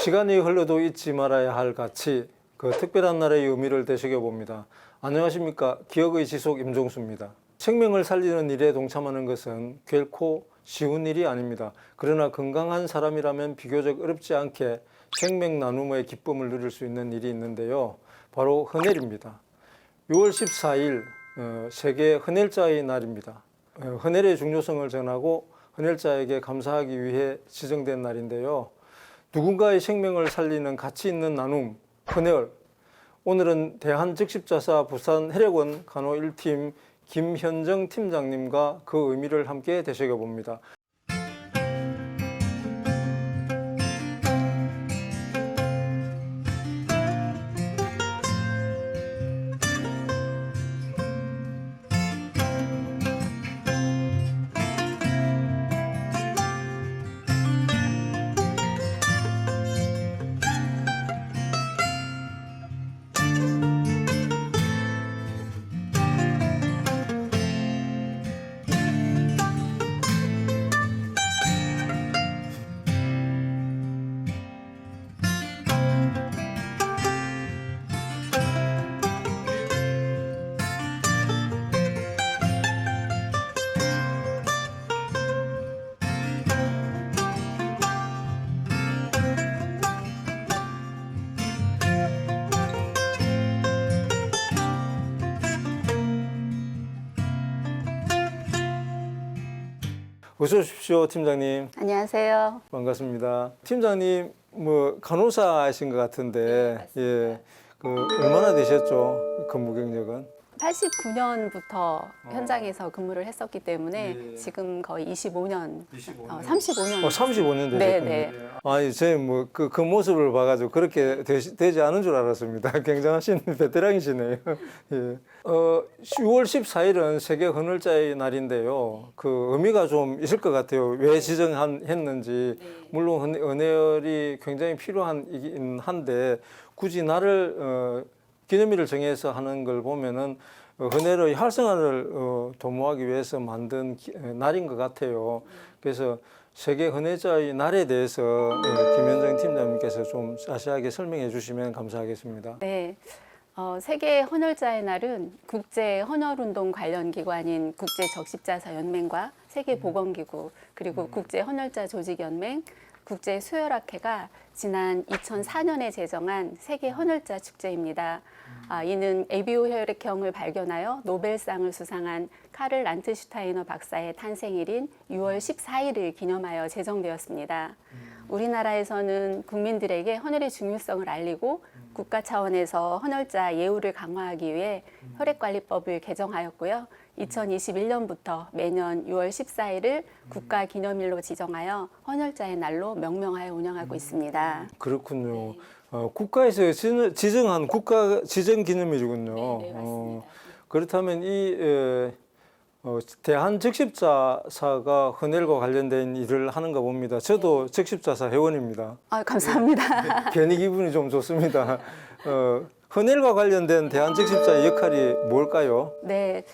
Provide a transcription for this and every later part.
시간이 흘러도 잊지 말아야 할 가치, 그 특별한 날의 의미를 되새겨 봅니다. 안녕하십니까. 기억의 지속 임종수입니다. 생명을 살리는 일에 동참하는 것은 결코 쉬운 일이 아닙니다. 그러나 건강한 사람이라면 비교적 어렵지 않게 생명 나눔의 기쁨을 누릴 수 있는 일이 있는데요. 바로 헌혈입니다. 6월 14일 세계 헌혈자의 날입니다. 헌혈의 중요성을 전하고 헌혈자에게 감사하기 위해 지정된 날인데요. 누군가의 생명을 살리는 가치 있는 나눔, 헌혈. 오늘은 대한즉십자사 부산 혈액원 간호 1팀 김현정 팀장님과 그 의미를 함께 되새겨 봅니다. 어서 오십시오, 팀장님. 안녕하세요. 반갑습니다. 팀장님, 간호사이신 것 같은데, 네, 예, 얼마나 되셨죠? 근무 경력은? 89년부터 현장에서 근무를 했었기 때문에 예. 지금 거의 25년, 35년. 35년. 35년 되셨군요. 네. 아니, 저희 그 모습을 봐가지고 그렇게 되지 않은 줄 알았습니다. 굉장하신 베테랑이시네요. 예. 6월 14일은 세계 헌혈자의 날인데요. 그 의미가 좀 있을 것 같아요. 왜 지정했는지. 물론 헌혈이 굉장히 필요한 한데 굳이 날을 기념일을 정해서 하는 걸 보면은 헌혈의 활성화를 도모하기 위해서 만든 날인 것 같아요. 그래서 세계 헌혈자의 날에 대해서 김현정 팀장님께서 좀 자세하게 설명해 주시면 감사하겠습니다. 네. 세계 헌혈자의 날은 국제 헌혈운동 관련 기관인 국제적십자사연맹과 세계보건기구 그리고 국제헌혈자조직연맹, 국제수혈학회가 지난 2004년에 제정한 세계 헌혈자 축제입니다. 이는 에비오 혈액형을 발견하여 노벨상을 수상한 카를 란트슈타이너 박사의 탄생일인 6월 14일을 기념하여 제정되었습니다. 우리나라에서는 국민들에게 헌혈의 중요성을 알리고 국가 차원에서 헌혈자 예우를 강화하기 위해 혈액관리법을 개정하였고요. 2021년부터 매년 6월 14일을 국가기념일로 지정하여 헌혈자의 날로 명명하여 운영하고 있습니다. 그렇군요. 국가에서 지정한 국가 지정 기념일이군요. 네, 맞습니다. 그렇다면 이 대한즉십자사가 헌혈과 관련된 일을 하는가 봅니다. 저도 즉십자사 회원입니다. 감사합니다. 괜히 기분이 좀 좋습니다. 헌혈과 관련된 대한즉십자의 역할이 뭘까요? 네,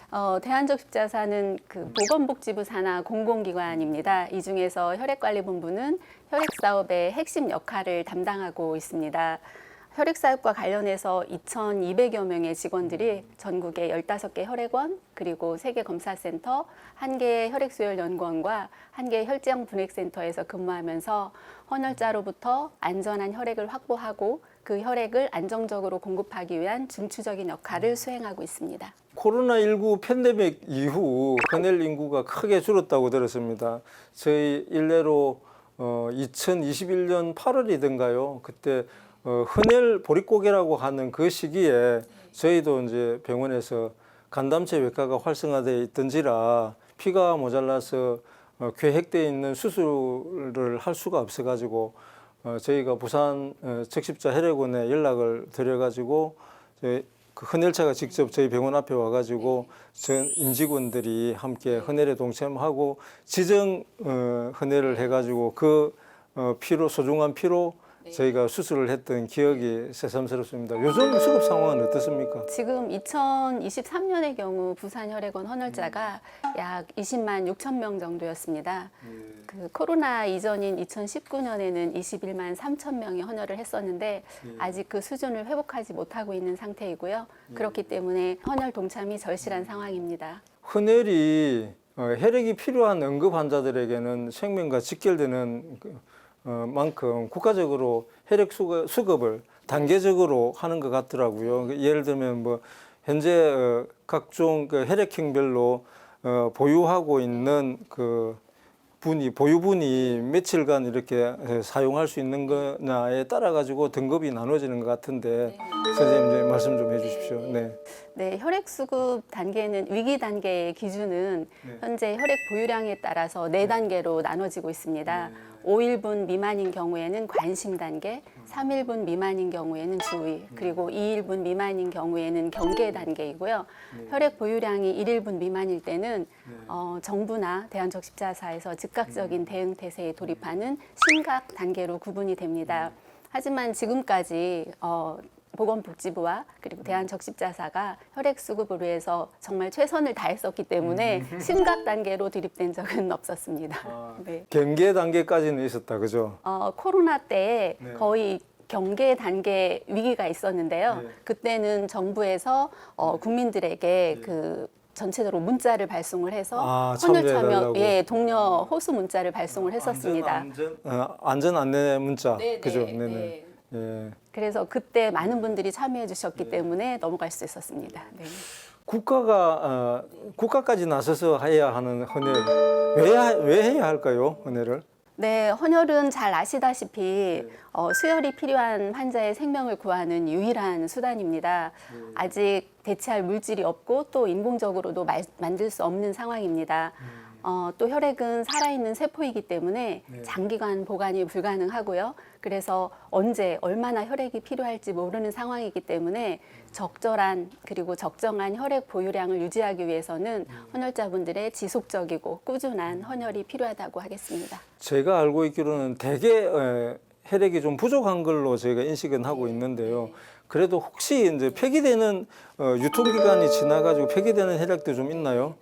대한적십자사는 그 보건복지부 산하 공공기관입니다. 이 중에서 혈액관리본부는 혈액사업의 핵심 역할을 담당하고 있습니다. 혈액사업과 관련해서 2,200여 명의 직원들이 전국의 15개 혈액원, 그리고 3개 검사센터, 1개 혈액수혈연구원과 1개 혈장분액센터에서 근무하면서 헌혈자로부터 안전한 혈액을 확보하고 그 혈액을 안정적으로 공급하기 위한 중추적인 역할을 수행하고 있습니다. 코로나19 팬데믹 이후 헌혈 인구가 크게 줄었다고 들었습니다. 저희 일례로 2021년 8월이던가요? 그때 헌혈 보릿고개라고 하는 그 시기에 저희도 이제 병원에서 간담체 외과가 활성화되어 있던지라 피가 모자라서 계획되어 있는 수술을 할 수가 없어가지고 저희가 부산 적십자 혈액원에 연락을 드려가지고 그 헌혈차가 직접 저희 병원 앞에 와가지고 전 임직원들이 함께 헌혈에 동참하고 지정 헌혈을 해가지고 그 피로 소중한 피로 저희가 수술을 했던 기억이 새삼스럽습니다. 요즘 수급 상황은 어떻습니까? 지금 2023년의 경우 부산혈액원 헌혈자가 약 20만 6천 명 정도였습니다. 그 코로나 이전인 2019년에는 21만 3천 명이 헌혈을 했었는데 아직 그 수준을 회복하지 못하고 있는 상태이고요. 그렇기 때문에 헌혈 동참이 절실한 상황입니다. 헌혈이 혈액이 필요한 응급 환자들에게는 생명과 직결되는 만큼 국가적으로 혈액 수급을 단계적으로 하는 것 같더라고요. 예를 들면 뭐 현재 각종 그 혈액형별로 보유하고 있는 그 보유분이 며칠간 이렇게 사용할 수 있는 거냐에 따라 가지고 등급이 나눠지는 것 같은데 선생님 이제 말씀 좀 해주십시오. 네. 네, 혈액 수급 단계는 위기 단계의 기준은 현재 혈액 보유량에 따라서 4단계로 나눠지고 있습니다. 5일분 미만인 경우에는 관심 단계, 3일분 미만인 경우에는 주의, 그리고 2일분 미만인 경우에는 경계 단계이고요. 혈액 보유량이 1일분 미만일 때는 정부나 대한적십자사에서 즉각적인 대응 태세에 돌입하는 심각 단계로 구분이 됩니다. 하지만 지금까지 보건복지부와 그리고 대한적십자사가 혈액 수급을 위해서 정말 최선을 다했었기 때문에 심각 단계로 드립된 적은 없었습니다. 네. 경계 단계까지는 있었다, 그죠? 코로나 때에 네. 거의 경계 단계 위기가 있었는데요. 네. 그때는 정부에서 국민들에게 그 전체적으로 문자를 발송을 해서 헌혈 참여 참여해달라고. 독려 호수 문자를 발송을 했었습니다. 안전 안내 문자, 네, 그죠? 네, 네네. 네. 예. 그래서 그때 많은 분들이 참여해 주셨기 때문에 넘어갈 수 있었습니다. 네. 국가까지 나서서 해야 하는 헌혈 왜 해야 할까요? 헌혈을? 네, 헌혈은 잘 아시다시피 수혈이 필요한 환자의 생명을 구하는 유일한 수단입니다. 아직 대체할 물질이 없고 또 인공적으로도 만들 수 없는 상황입니다. 또 혈액은 살아있는 세포이기 때문에 장기간 보관이 불가능하고요. 그래서 언제 얼마나 혈액이 필요할지 모르는 상황이기 때문에 적절한 그리고 적정한 혈액 보유량을 유지하기 위해서는 헌혈자분들의 지속적이고 꾸준한 헌혈이 필요하다고 하겠습니다. 제가 알고 있기로는 대개 혈액이 좀 부족한 걸로 저희가 인식은 하고 있는데요. 그래도 혹시 이제 폐기되는 유통기간이 지나가지고 폐기되는 혈액도 좀 있나요?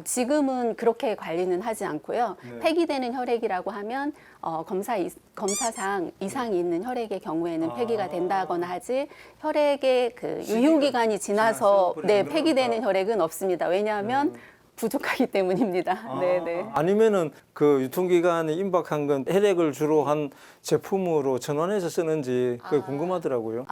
지금은 그렇게 관리는 하지 않고요. 폐기되는 혈액이라고 하면 검사상 이상이 있는 혈액의 경우에는 폐기가 된다거나 하지 혈액의 그 유효기간이 지나서 폐기되는 혈액은 없습니다. 왜냐하면 부족하기 때문입니다. 네네. 아니면은 그 유통기간이 임박한 건 혈액을 주로 한 제품으로 전환해서 쓰는지 그게 궁금하더라고요.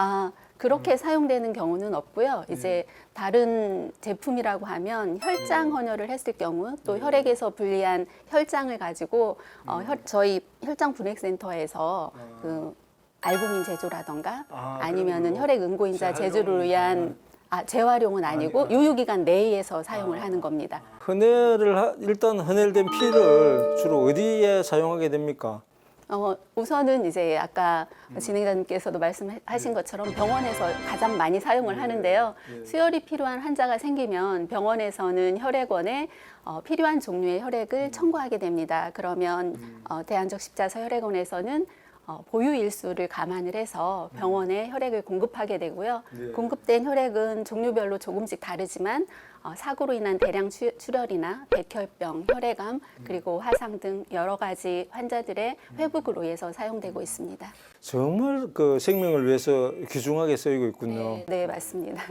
그렇게 사용되는 경우는 없고요. 이제 다른 제품이라고 하면 혈장 헌혈을 했을 경우 또 혈액에서 분리한 혈장을 가지고 저희 혈장 분액센터에서 그 알부민 제조라던가 아니면은 혈액 응고인자 제조를 위한 재활용은 아니고 유효기간 내에서 사용을 하는 겁니다. 일단 헌혈된 피를 주로 어디에 사용하게 됩니까? 우선은 이제 아까 진행자님께서도 말씀하신 것처럼 병원에서 가장 많이 사용을 하는데요. 수혈이 필요한 환자가 생기면 병원에서는 혈액원에 필요한 종류의 혈액을 청구하게 됩니다. 그러면 대한적십자사 혈액원에서는 보유 일수를 감안을 해서 병원에 혈액을 공급하게 되고요. 공급된 혈액은 종류별로 조금씩 다르지만 사고로 인한 대량 출혈이나 백혈병, 혈액암, 그리고 화상 등 여러 가지 환자들의 회복을 위해서 사용되고 있습니다. 정말 그 생명을 위해서 귀중하게 쓰이고 있군요. 네, 맞습니다.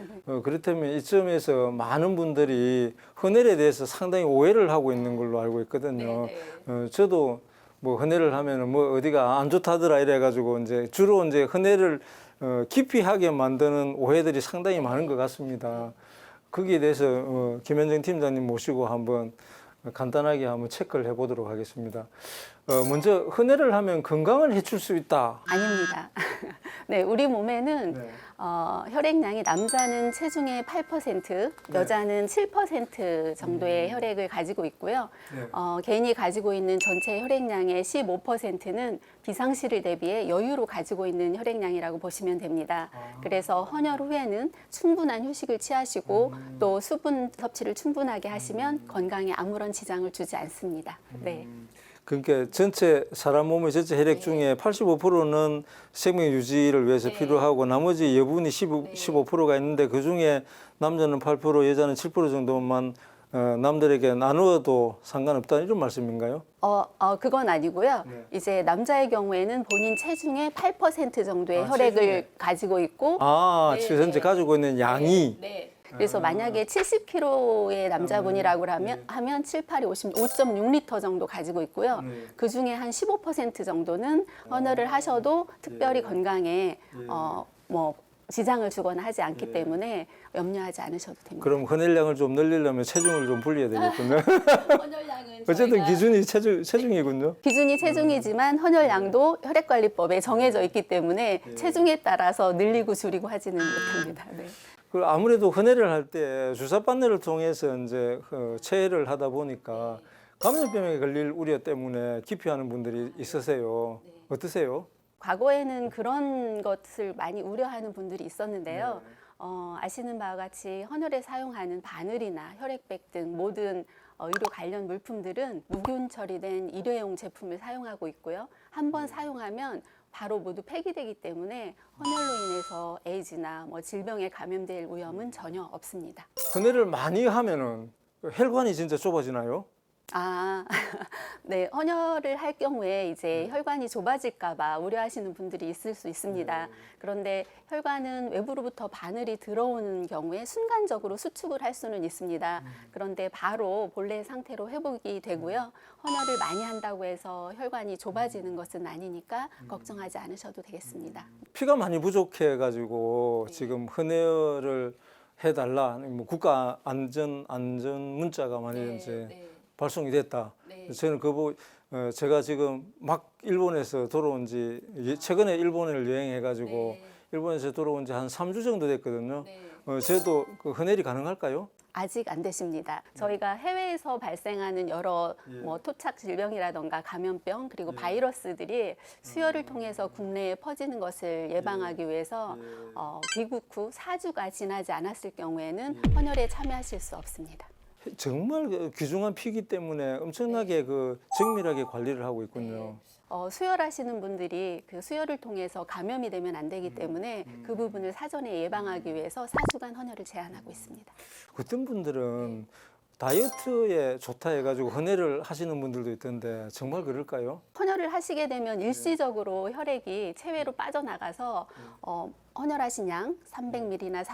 그렇다면 이점에서 많은 분들이 헌혈에 대해서 상당히 오해를 하고 있는 걸로 알고 있거든요. 저도 뭐 헌혈을 하면은 뭐 어디가 안 좋다더라 이래가지고 이제 주로 이제 헌혈을 기피하게 만드는 오해들이 상당히 많은 것 같습니다. 거기에 대해서 김현정 팀장님 모시고 한번 간단하게 한번 체크를 해보도록 하겠습니다. 먼저 헌혈을 하면 건강을 해칠 수 있다. 아닙니다. 네, 우리 몸에는 혈액량이 남자는 체중의 8%, 여자는 7% 정도의 혈액을 가지고 있고요. 개인이 가지고 있는 전체 혈액량의 15%는 비상시를 대비해 여유로 가지고 있는 혈액량이라고 보시면 됩니다. 그래서 헌혈 후에는 충분한 휴식을 취하시고 또 수분 섭취를 충분하게 하시면 건강에 아무런 지장을 주지 않습니다. 네. 그러니까 전체 사람 몸의 전체 혈액 중에 85%는 생명 유지를 위해서 필요하고 나머지 여분이 15%가 있는데 그 중에 남자는 8%, 여자는 7% 정도만 남들에게 나누어도 상관없다 이런 말씀인가요? 그건 아니고요. 네. 이제 남자의 경우에는 본인 체중의 8% 정도의 혈액을 체중에. 가지고 있고 네, 전체 네. 가지고 있는 양이 그래서 만약에 70kg의 남자분이라고 하면 7, 8이 5.6리터 정도 가지고 있고요. 그 중에 한 15% 정도는 헌혈을 하셔도 특별히 건강에 뭐 지장을 주거나 하지 않기 때문에 염려하지 않으셔도 됩니다. 그럼 헌혈량을 좀 늘리려면 체중을 좀 불려야 되겠군요. 헌혈량은 어쨌든 기준이 체중이군요. 기준이 체중이지만 헌혈량도 혈액관리법에 정해져 있기 때문에 체중에 따라서 늘리고 줄이고 하지는 못합니다. 네. 그 아무래도 헌혈을 할 때 주사 바늘을 통해서 이제 체혈을 하다 보니까 감염병에 걸릴 우려 때문에 기피하는 분들이 있으세요. 어떠세요? 과거에는 그런 것을 많이 우려하는 분들이 있었는데요. 아시는 바와 같이 헌혈에 사용하는 바늘이나 혈액백 등 모든 의료 관련 물품들은 무균 처리된 일회용 제품을 사용하고 있고요. 한 번 사용하면 바로 모두 폐기되기 때문에 헌혈로 인해서 에이즈나 뭐 질병에 감염될 위험은 전혀 없습니다. 헌혈을 많이 하면은 혈관이 진짜 좁아지나요? 네, 헌혈을 할 경우에 이제 혈관이 좁아질까봐 우려하시는 분들이 있을 수 있습니다. 그런데 혈관은 외부로부터 바늘이 들어오는 경우에 순간적으로 수축을 할 수는 있습니다. 그런데 바로 본래 상태로 회복이 되고요. 헌혈을 많이 한다고 해서 혈관이 좁아지는 것은 아니니까 걱정하지 않으셔도 되겠습니다. 피가 많이 부족해가지고 지금 헌혈을 해달라. 뭐 국가 안전 문자가 많이 이제 발송이 됐다. 저는 제가 지금 막 일본에서 돌아온 지 최근에 일본을 여행해가지고 일본에서 돌아온 지 한 3주 정도 됐거든요. 저도 그 헌혈이 가능할까요? 아직 안 되십니다. 저희가 해외에서 발생하는 여러 뭐 토착 질병이라던가 감염병 그리고 바이러스들이 수혈을 통해서 국내에 퍼지는 것을 예방하기 위해서 귀국 후 4주가 지나지 않았을 경우에는 헌혈에 참여하실 수 없습니다. 정말 귀중한 피기 때문에 엄청나게 그 정밀하게 관리를 하고 있군요. 수혈하시는 분들이 그 수혈을 통해서 감염이 되면 안 되기 때문에 그 부분을 사전에 예방하기 위해서 4주간 헌혈을 제한하고 있습니다. 어떤 분들은 다이어트에 좋다 해가지고 헌혈을 하시는 분들도 있던데 정말 그럴까요? 헌혈을 하시게 되면 일시적으로 혈액이 체외로 빠져나가서 헌혈하신 양 300ml나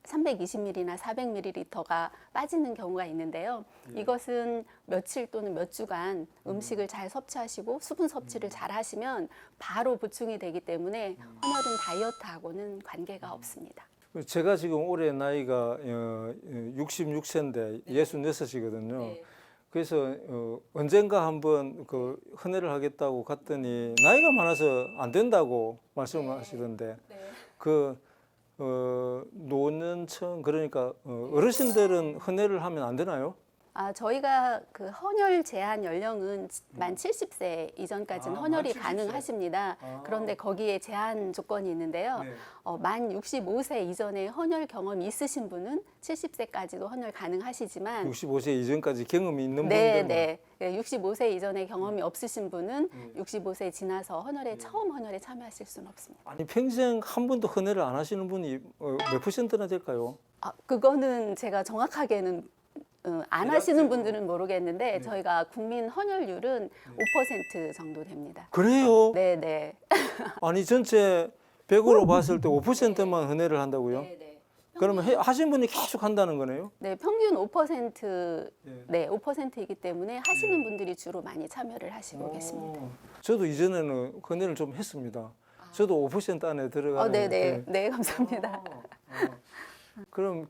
320ml나 400ml가 빠지는 경우가 있는데요. 이것은 며칠 또는 몇 주간 음식을 잘 섭취하시고 수분 섭취를 잘 하시면 바로 보충이 되기 때문에 헌혈은 다이어트하고는 관계가 없습니다. 제가 지금 올해 나이가 66세인데 66이거든요. 그래서 언젠가 한번 그 헌혈을 하겠다고 갔더니 나이가 많아서 안 된다고 말씀하시던데 그 노년층 그러니까 어르신들은 헌혈을 하면 안 되나요? 저희가 그 헌혈 제한 연령은 만 70세 이전까지는 헌혈이 만 70세. 가능하십니다. 그런데 거기에 제한 조건이 있는데요. 만 65세 이전에 헌혈 경험이 있으신 분은 70세까지도 헌혈 가능하시지만 65세 이전까지 경험이 있는 네, 분들만 네. 65세 이전에 경험이 없으신 분은 65세 지나서 처음 헌혈에 참여하실 수는 없습니다. 아니 평생 한 번도 헌혈을 안 하시는 분이 몇 퍼센트나 될까요? 그거는 제가 정확하게는 안 하시는 분들은 모르겠는데 저희가 국민 헌혈률은 5% 정도 됩니다. 그래요? 네, 네. 아니 전체 100으로 봤을 때 5%만 헌혈을 한다고요? 네. 그러면 하신 분이 계속 한다는 거네요? 네, 평균 5%, 네, 5%이기 때문에 하시는 분들이 주로 많이 참여를 하시고 계십니다. 저도 이전에는 헌혈을 좀 했습니다. 저도 5% 안에 들어가는. 네, 네, 네, 감사합니다. 그럼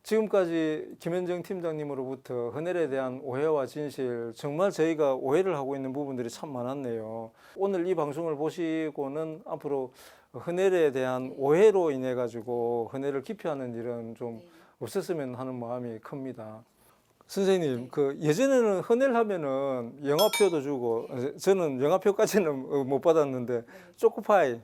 지금까지 김현정 팀장님으로부터 헌혈에 대한 오해와 진실 정말 저희가 오해를 하고 있는 부분들이 참 많았네요. 오늘 이 방송을 보시고는 앞으로 헌혈에 대한 오해로 인해 가지고 헌혈을 기피하는 일은 좀 없었으면 하는 마음이 큽니다. 선생님, 예전에는 헌혈하면은 영화표도 주고 저는 영화표까지는 못 받았는데 초코파이,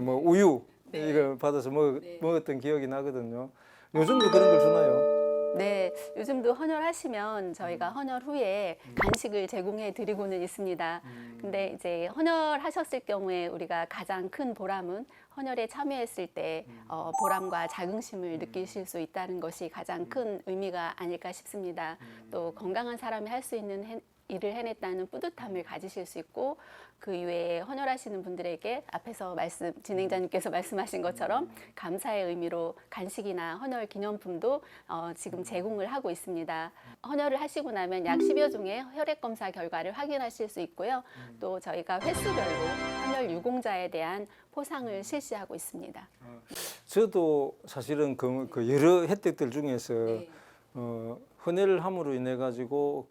뭐 우유 이걸 받아서 먹었던 기억이 나거든요. 요즘도 그런 걸 주나요? 네, 요즘도 헌혈하시면 저희가 헌혈 후에 간식을 제공해 드리고는 있습니다. 근데 이제 헌혈하셨을 경우에 우리가 가장 큰 보람은 헌혈에 참여했을 때 보람과 자긍심을 느끼실 수 있다는 것이 가장 큰 의미가 아닐까 싶습니다. 또 건강한 사람이 할 수 있는 일을 해냈다는 뿌듯함을 가지실 수 있고, 그 이외에 헌혈하시는 분들에게 앞에서 진행자님께서 말씀하신 것처럼 감사의 의미로 간식이나 헌혈 기념품도 지금 제공을 하고 있습니다. 헌혈을 하시고 나면 약 10여 종의 혈액 검사 결과를 확인하실 수 있고요. 또 저희가 횟수별로 헌혈 유공자에 대한 포상을 실시하고 있습니다. 저도 사실은 그 여러 혜택들 중에서 네. 헌혈을 함으로 인해 가지고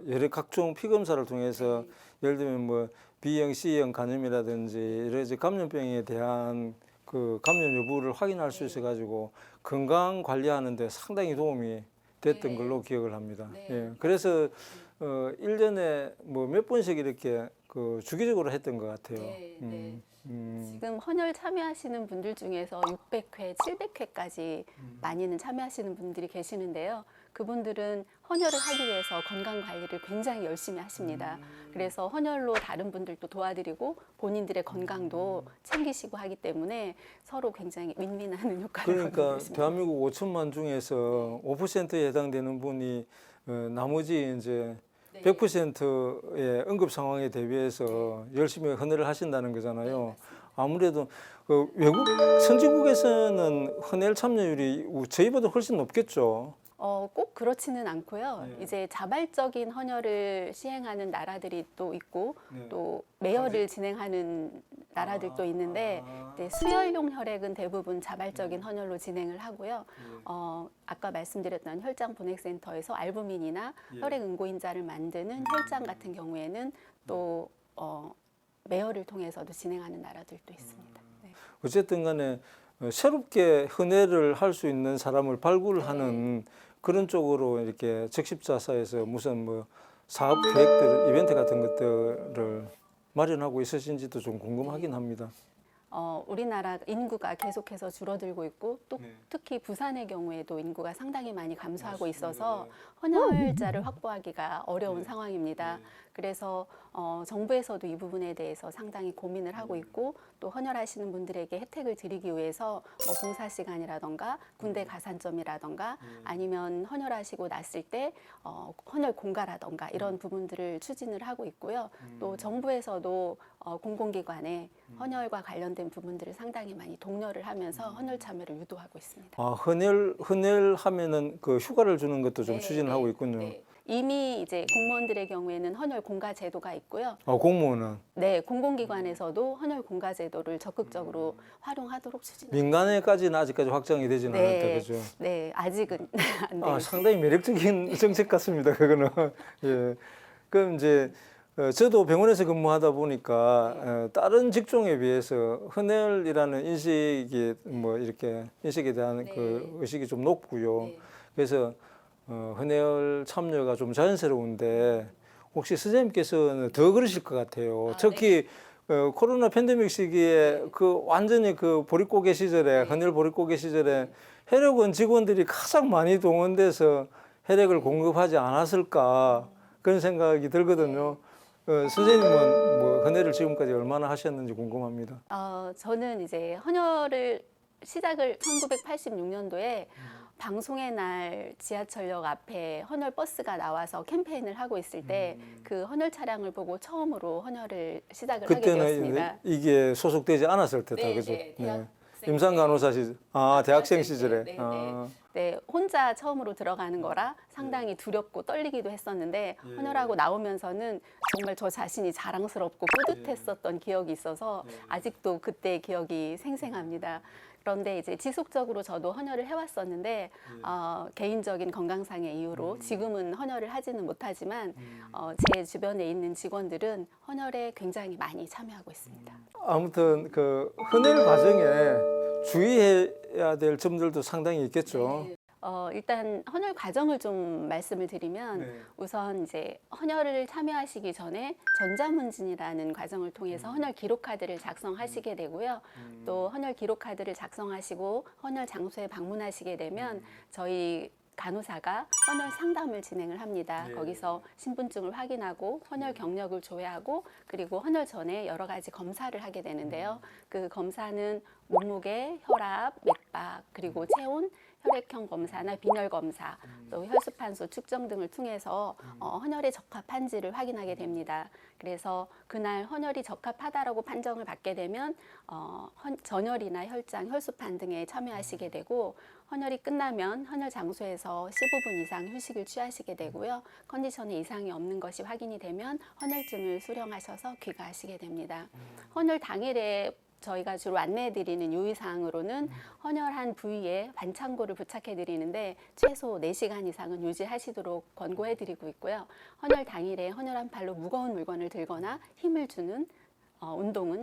여러 각종 피 검사를 통해서 예를 들면 뭐 B형, C형 간염이라든지 여러 가지 감염병에 대한 그 감염 여부를 확인할 수 있어 가지고 건강 관리하는 데 상당히 도움이 됐던 네. 걸로 기억을 합니다. 네. 예. 그래서 1년에 뭐 몇 번씩 이렇게 그 주기적으로 했던 것 같아요. 네. 지금 헌혈 참여하시는 분들 중에서 600회, 700회까지 많이는 참여하시는 분들이 계시는데요. 그분들은 헌혈을 하기 위해서 건강 관리를 굉장히 열심히 하십니다. 그래서 헌혈로 다른 분들도 도와드리고 본인들의 건강도 챙기시고 하기 때문에 서로 굉장히 윈윈하는 효과를 그러니까 거두고 있습니다. 대한민국 5천만 중에서 5%에 해당되는 분이 나머지 이제 100%의 응급 상황에 대비해서 열심히 헌혈을 하신다는 거잖아요. 아무래도 그 외국 선진국에서는 헌혈 참여율이 저희보다 훨씬 높겠죠. 꼭 그렇지는 않고요. 네. 이제 자발적인 헌혈을 시행하는 나라들이 또 있고 네. 또 매혈을 진행하는 나라들도 있는데 이제 수혈용 혈액은 대부분 자발적인 헌혈로 진행을 하고요. 아까 말씀드렸던 혈장 분액센터에서 알부민이나 혈액 응고인자를 만드는 혈장 같은 경우에는 또 매혈을 통해서도 진행하는 나라들도 있습니다. 네. 어쨌든 간에 새롭게 헌혈을 할 수 있는 사람을 발굴하는 그런 쪽으로 이렇게 적십자사에서 무슨 뭐 사업 계획들, 이벤트 같은 것들을 마련하고 있으신지도 좀 궁금하긴 합니다. 우리나라 인구가 계속해서 줄어들고 있고 또 네. 특히 부산의 경우에도 인구가 상당히 많이 감소하고 맞습니다. 있어서 헌혈자를 확보하기가 어려운 네. 상황입니다. 네. 그래서 정부에서도 이 부분에 대해서 상당히 고민을 하고 있고 또 헌혈하시는 분들에게 혜택을 드리기 위해서 뭐 봉사 시간이라던가 군대 가산점이라던가 아니면 헌혈하시고 났을 때 헌혈 공가라던가 이런 부분들을 추진을 하고 있고요. 또 정부에서도 공공기관에 헌혈과 관련된 부분들을 상당히 많이 독려를 하면서 헌혈 참여를 유도하고 있습니다. 아, 헌혈하면은 그 휴가를 주는 것도 좀 추진을 하고 있군요. 네. 이미 이제 공무원들의 경우에는 헌혈 공가 제도가 있고요. 아, 공무원은 네, 공공기관에서도 헌혈 공가 제도를 적극적으로 활용하도록 추진합니다. 민간에까지는 아직까지 확정이 되지는 않았다, 그죠? 네, 아직은 안 돼요. 아, 상당히 매력적인 정책 같습니다, 그거는. 예. 그럼 이제 저도 병원에서 근무하다 보니까 다른 직종에 비해서 헌혈이라는 인식이 뭐 이렇게 인식에 대한 그 의식이 좀 높고요. 그래서 헌혈 참여가 좀 자연스러운데 혹시 선생님께서는 더 그러실 것 같아요. 특히 코로나 팬데믹 시기에 그 완전히 그 보릿고개 시절에 헌혈 보릿고개 시절에 혈액원 직원들이 가장 많이 동원돼서 혈액을 공급하지 않았을까 그런 생각이 들거든요. 선생님은 뭐 헌혈을 지금까지 얼마나 하셨는지 궁금합니다. 저는 이제 헌혈을 시작을 1986년도에 방송의 날 지하철역 앞에 헌혈 버스가 나와서 캠페인을 하고 있을 때 그 헌혈 차량을 보고 처음으로 헌혈을 시작을 하게 그때는 되었습니다. 이게 소속되지 않았을 때다, 네, 그죠? 네, 대학생 임상 간호사 시절, 대학생 시절에. 네, 네. 네, 혼자 처음으로 들어가는 거라 상당히 두렵고 떨리기도 했었는데 헌혈하고 나오면서는 정말 저 자신이 자랑스럽고 뿌듯했었던 기억이 있어서 아직도 그때의 기억이 생생합니다. 그런데 이제 지속적으로 저도 헌혈을 해왔었는데 개인적인 건강상의 이유로 지금은 헌혈을 하지는 못하지만 제 주변에 있는 직원들은 헌혈에 굉장히 많이 참여하고 있습니다. 아무튼 그 헌혈 과정에 주의해야 될 점들도 상당히 있겠죠. 일단 헌혈 과정을 좀 말씀을 드리면 우선 이제 헌혈을 참여하시기 전에 전자문진이라는 과정을 통해서 헌혈 기록카드를 작성하시게 되고요. 또 헌혈 기록카드를 작성하시고 헌혈 장소에 방문하시게 되면 저희 간호사가 헌혈 상담을 진행을 합니다. 네. 거기서 신분증을 확인하고 헌혈 경력을 조회하고 그리고 헌혈 전에 여러 가지 검사를 하게 되는데요. 그 검사는 몸무게, 혈압, 맥박, 그리고 체온, 혈액형 검사나 빈혈 검사, 또 혈수판소 측정 등을 통해서 헌혈에 적합한지를 확인하게 됩니다. 그래서 그날 헌혈이 적합하다라고 판정을 받게 되면 전혈이나 혈장, 혈수판 등에 참여하시게 되고 헌혈이 끝나면 헌혈 장소에서 15분 이상 휴식을 취하시게 되고요. 컨디션에 이상이 없는 것이 확인이 되면 헌혈증을 수령하셔서 귀가하시게 됩니다. 헌혈 당일에 저희가 주로 안내해드리는 유의사항으로는 헌혈한 부위에 반창고를 부착해드리는데 최소 4시간 이상은 유지하시도록 권고해드리고 있고요. 헌혈 당일에 헌혈한 팔로 무거운 물건을 들거나 힘을 주는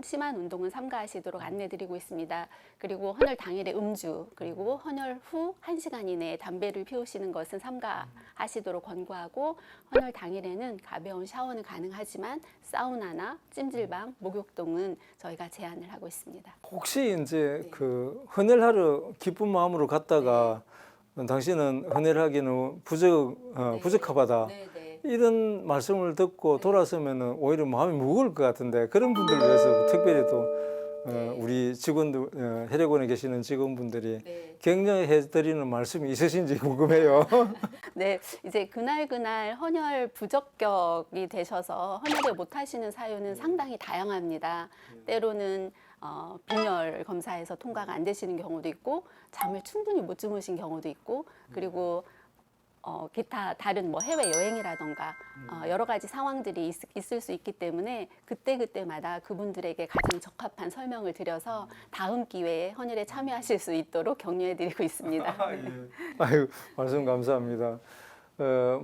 심한 운동은 삼가하시도록 안내드리고 있습니다. 그리고 헌혈 당일에 음주, 그리고 헌혈 후 1시간 이내에 담배를 피우시는 것은 삼가하시도록 권고하고 헌혈 당일에는 가벼운 샤워는 가능하지만 사우나나 찜질방, 목욕동은 저희가 제한을 하고 있습니다. 혹시 이제 그 헌혈하러 기쁜 마음으로 갔다가 당신은 헌혈하기는 부적합하다. 이런 말씀을 듣고 돌아서면은 오히려 마음이 무거울 것 같은데 그런 분들을 위해서 특별히 또 우리 직원들 혈액원에 계시는 직원분들이 격려해 드리는 말씀이 있으신지 궁금해요. 네, 이제 그날 헌혈 부적격이 되셔서 헌혈을 못 하시는 사유는 상당히 다양합니다. 때로는 빈혈 검사에서 통과가 안 되시는 경우도 있고 잠을 충분히 못 주무신 경우도 있고 그리고 기타 다른 뭐 해외 여행이라던가 여러 가지 상황들이 있을 수 있기 때문에 그때마다 그분들에게 가장 적합한 설명을 드려서 다음 기회에 헌혈에 참여하실 수 있도록 격려해드리고 있습니다. 아유, 말씀 감사합니다.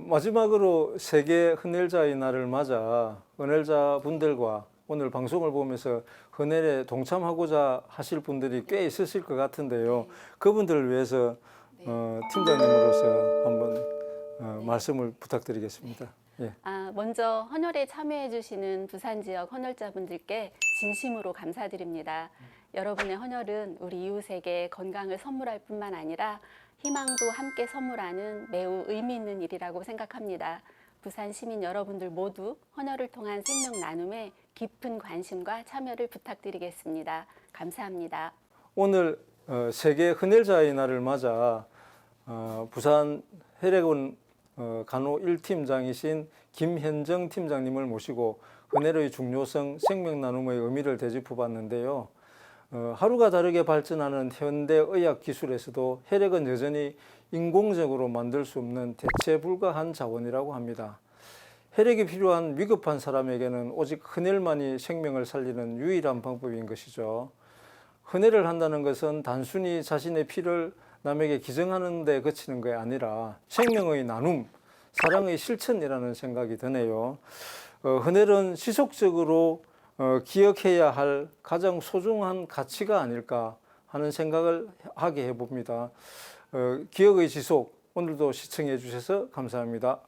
마지막으로 세계 헌혈자의 날을 맞아 헌혈자 분들과 오늘 방송을 보면서 헌혈에 동참하고자 하실 분들이 꽤 있으실 것 같은데요. 그분들을 위해서 팀장님으로서 한번 말씀을 부탁드리겠습니다. 예. 먼저 헌혈에 참여해 주시는 부산 지역 헌혈자분들께 진심으로 감사드립니다. 여러분의 헌혈은 우리 이웃에게 건강을 선물할 뿐만 아니라 희망도 함께 선물하는 매우 의미 있는 일이라고 생각합니다. 부산 시민 여러분들 모두 헌혈을 통한 생명 나눔에 깊은 관심과 참여를 부탁드리겠습니다. 감사합니다. 오늘 세계 헌혈자의 날을 맞아 부산 혈액원 간호 1팀장이신 김현정 팀장님을 모시고 헌혈의 중요성, 생명 나눔의 의미를 되짚어 봤는데요. 하루가 다르게 발전하는 현대 의학 기술에서도 혈액은 여전히 인공적으로 만들 수 없는 대체 불가한 자원이라고 합니다. 혈액이 필요한 위급한 사람에게는 오직 헌혈만이 생명을 살리는 유일한 방법인 것이죠. 헌혈을 한다는 것은 단순히 자신의 피를 남에게 기증하는 데 그치는 게 아니라 생명의 나눔, 사랑의 실천이라는 생각이 드네요. 헌혈은 지속적으로 기억해야 할 가장 소중한 가치가 아닐까 하는 생각을 하게 해봅니다. 기억의 지속, 오늘도 시청해 주셔서 감사합니다.